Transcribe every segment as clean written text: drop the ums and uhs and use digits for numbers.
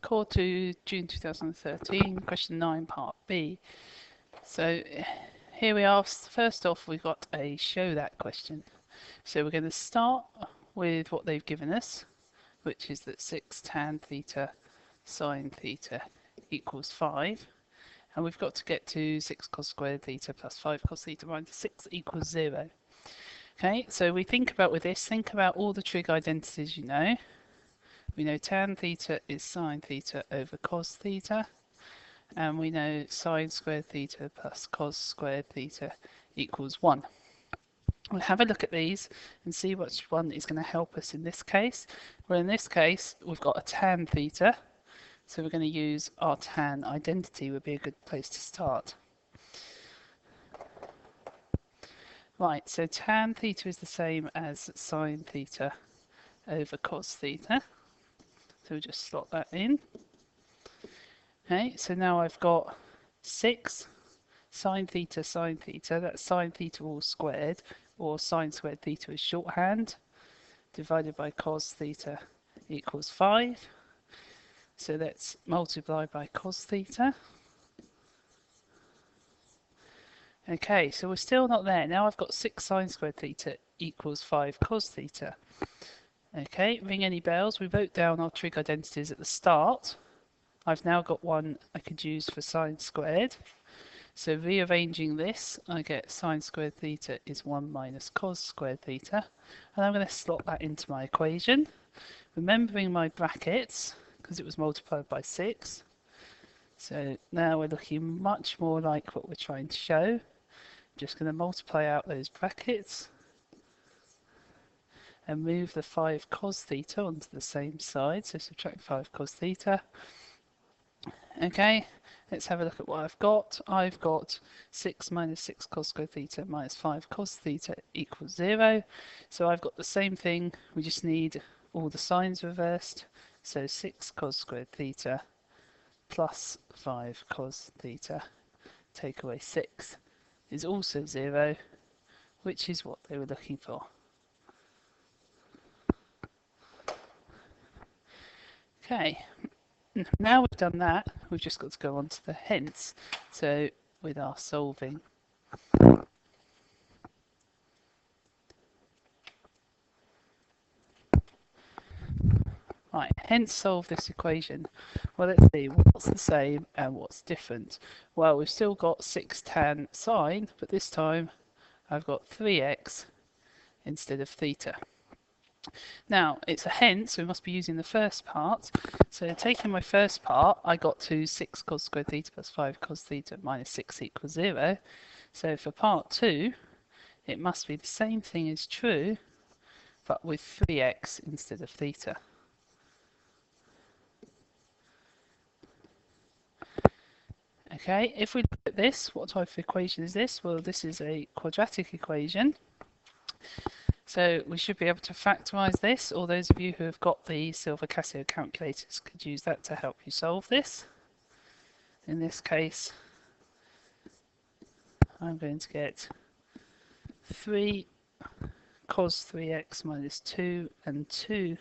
Call to June 2013, question 9, part B. So here we are. First off, we've got a show that question. So we're going to start with what they've given us, which is that 6 tan theta sine theta equals 5. And we've got to get to 6 cos squared theta plus 5 cos theta minus 6 equals 0. Okay, so we think about with this, think about all the trig identities you know. We know tan theta is sine theta over cos theta, and we know sine squared theta plus cos squared theta equals 1. We'll have a look at these and see which one is going to help us in this case. Well, in this case, we've got a tan theta, so we're going to use our tan identity, would be a good place to start. Right, so tan theta is the same as sine theta over cos theta. So we'll just slot that in. Okay, so now I've got 6 sine theta, that's sine theta all squared, or sine squared theta is shorthand, divided by cos theta equals 5. So let's multiply by cos theta. Okay, so we're still not there. Now I've got 6 sine squared theta equals 5 cos theta. Okay, ring any bells? We wrote down our trig identities at the start. I've now got one I could use for sine squared. So rearranging this, I get sine squared theta is 1 minus cos squared theta. And I'm going to slot that into my equation. Remembering my brackets, because it was multiplied by 6. So now we're looking much more like what we're trying to show. Just going to multiply out those brackets and move the 5 cos theta onto the same side, so subtract 5 cos theta. Okay, let's have a look at what I've got. I've got 6 minus 6 cos squared theta minus 5 cos theta equals 0. So I've got the same thing, we just need all the signs reversed. So 6 cos squared theta plus 5 cos theta, take away 6, is also 0, which is what they were looking for. Okay, now we've done that, we've just got to go on to the hence. So with our solving. Right, hence solve this equation. Well, let's see what's the same and what's different. Well, we've still got 6 tan sine, but this time I've got 3x instead of theta. Now, it's a hence, so we must be using the first part. So taking my first part, I got to 6 cos squared theta plus 5 cos theta minus 6 equals 0. So for part 2, it must be the same thing as true, but with 3x instead of theta. Okay, if we look at this, what type of equation is this? Well, this is a quadratic equation. So we should be able to factorise this, or those of you who have got the Silver Casio calculators could use that to help you solve this. In this case, I'm going to get 3 cos 3x minus 2 and 2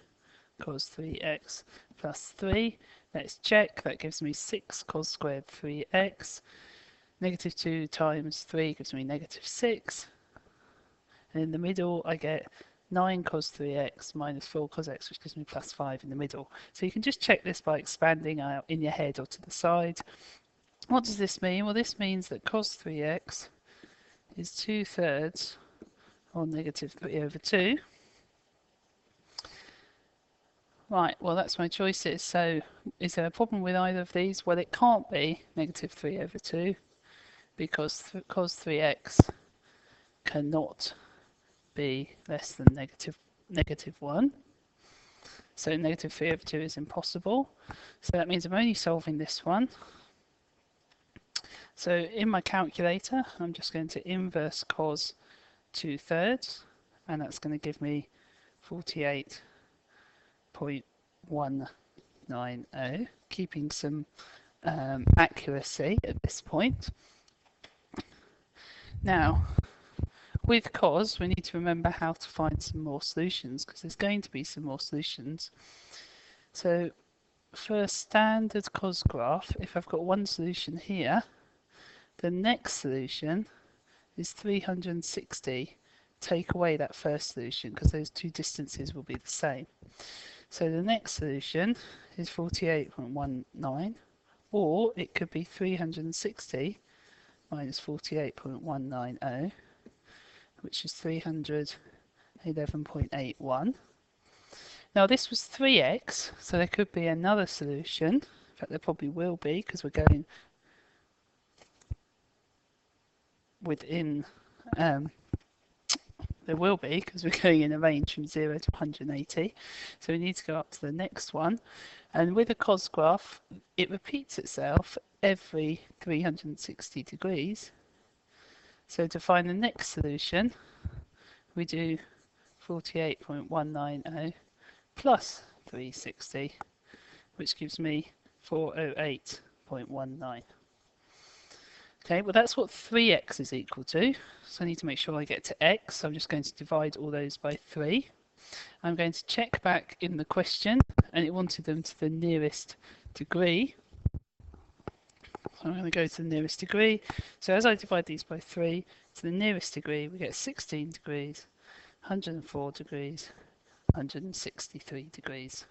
cos 3x plus 3. Let's check, that gives me 6 cos squared 3x. Negative 2 times 3 gives me negative 6. And in the middle, I get 9 cos 3x minus 4 cos x, which gives me plus 5 in the middle. So you can just check this by expanding out in your head or to the side. What does this mean? Well, this means that cos 3x is 2/3 or negative 3 over 2. Right, well, that's my choices. So is there a problem with either of these? Well, it can't be negative 3 over 2 because cos 3x cannot be less than negative 1. So negative 3 over 2 is impossible. So that means I'm only solving this one. So in my calculator, I'm just going to inverse cos 2/3, and that's going to give me 48.190, keeping some accuracy at this point. Now, with cos, we need to remember how to find some more solutions, because there's going to be some more solutions. So for a standard cos graph, if I've got one solution here, the next solution is 360. Take away that first solution because those two distances will be the same. So the next solution is 48.19, or it could be 360 minus 48.190, which is 311.81. Now this was 3x, so there could be another solution. In fact, there probably will be because we're going within, there will be because we're going in a range from 0 to 180. So we need to go up to the next one. And with a cos graph, it repeats itself every 360 degrees. So to find the next solution, we do 48.190 plus 360, which gives me 408.19. Okay, well that's what 3x is equal to, so I need to make sure I get to x, so I'm just going to divide all those by 3. I'm going to check back in the question, and it wanted them to the nearest degree. So I'm going to go to the nearest degree. So as I divide these by 3, to the nearest degree we get 16 degrees, 104 degrees, 163 degrees.